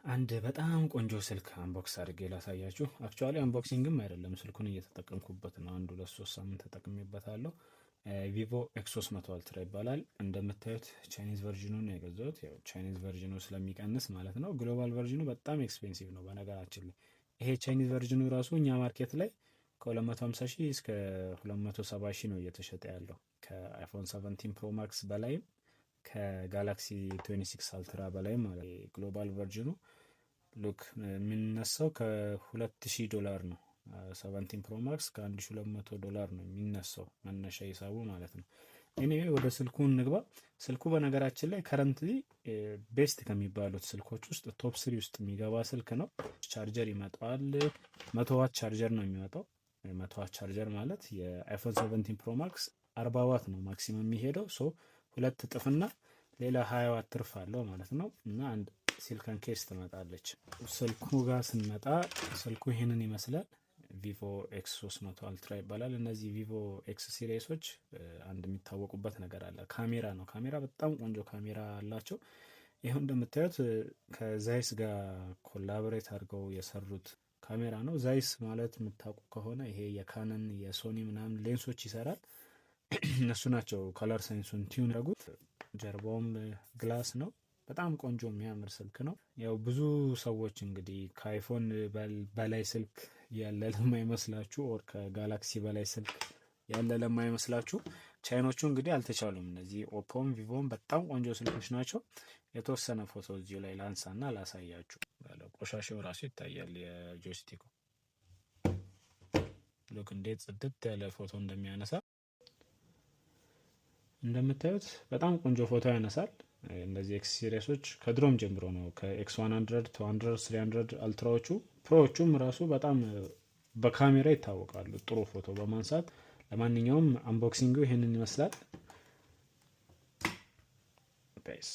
አንድ በጣም ቆንጆ ስልክ አንቦክስ አድርጌ ላሳያችሁ። አክቹዋሊ አንቦክሲንግም አይደለም ስልኩን እየተጠቀምኩበት ነው። አንድ 2-3 ሳምንት ተጠቅሜበታለሁ። ቪቮ ኤክስ300 አልትራ ይባላል። እንደምታዩት ቻይኒዝ ቨርዥኑን ነው የገዛሁት። ያው ቻይኒዝ ቨርዥኑ ስለሚቀንስ ማለት ነው። ግሎባል ቨርዥኑ በጣም ኤክስፔንሲቭ ነው በነገራችን ላይ። ይሄ ቻይኒዝ ቨርዥኑ ራሱ እኛ ማርኬት ላይ ከ250 ሺህ እስከ 270 ሺህ ነው እየተሸጠ ያለው ከአይፎን 17 ፕሮ ማክስ በላይም ከጋላክሲ 26 አልትራ በላይ ማለት ግሎባል ቨርዥኑ ሉክ የሚነሳው ከ$2000 ነው። 17 ፕሮ ማክስ ከ$1200 ነው የሚነሳው መነሻ ሂሳቡ ማለት ነው። ኤኒዌይ ወደ ስልኩ እንግባ። ስልኩ በነገራችን ላይ ከረንትሊ ቤስት ከሚባሉት ስልኮች ውስጥ ቶፕ 3 ውስጥ የሚገባ ስልክ ነው። ቻርጀር ይመጣዋል። 100 ዋት ቻርጀር ነው የሚመጣው። 100 ዋት ቻርጀር ማለት የአይፎን 17 ፕሮ ማክስ 40 ዋት ነው ማክሲመም የሚሄደው። ሶ ሁለት እጥፍና ሌላ 20 ዋት ትርፍ አለው ማለት ነው። እና አንድ ሲልከን ኬስ ትመጣለች። ስልኩ ጋር ስንመጣ ስልኩ ይሄንን ይመስላል። ቪቮ ኤክስ 300 አልትራ ይባላል። እነዚህ ቪቮ ኤክስ ሲሪሶች አንድ የሚታወቁበት ነገር አለ። ካሜራ ነው። ካሜራ በጣም ቆንጆ ካሜራ አላቸው። ይሄው እንደምታዩት ከዛይስ ጋር ኮላቦሬት አድርገው የሰሩት ካሜራ ነው። ዛይስ ማለት የምታውቁ ከሆነ ይሄ የካነን የሶኒ ምናምን ሌንሶች ይሰራል። እነሱ ናቸው ከለር ሳይንሱን ቲዩን ያደረጉት። ጀርባውም ግላስ ነው። በጣም ቆንጆ የሚያምር ስልክ ነው። ያው ብዙ ሰዎች እንግዲህ ከአይፎን በላይ ስልክ ያለ ለማይመስላችሁ ኦር ከጋላክሲ በላይ ስልክ ያለ ለማይመስላችሁ ቻይኖቹ እንግዲህ አልተቻሉም። እነዚህ ኦፖም ቪቮም በጣም ቆንጆ ስልኮች ናቸው። የተወሰነ ፎቶ እዚሁ ላይ ላንሳና ላሳያችሁ። ቆሻሻው ራሱ ይታያል። የጆይስቲኩ ሉክ እንዴት ጽድት ያለ ፎቶ እንደሚያነሳ እንደምታዩት በጣም ቆንጆ ፎቶ ያነሳል። እነዚህ ኤክስ ሲሪሶች ከድሮም ጀምሮ ነው ከኤክስ 100 200 300 አልትራዎቹ ፕሮዎቹም ራሱ በጣም በካሜራ ይታወቃሉ ጥሩ ፎቶ በማንሳት። ለማንኛውም አንቦክሲንጉ ይሄንን ይመስላል። ፔስ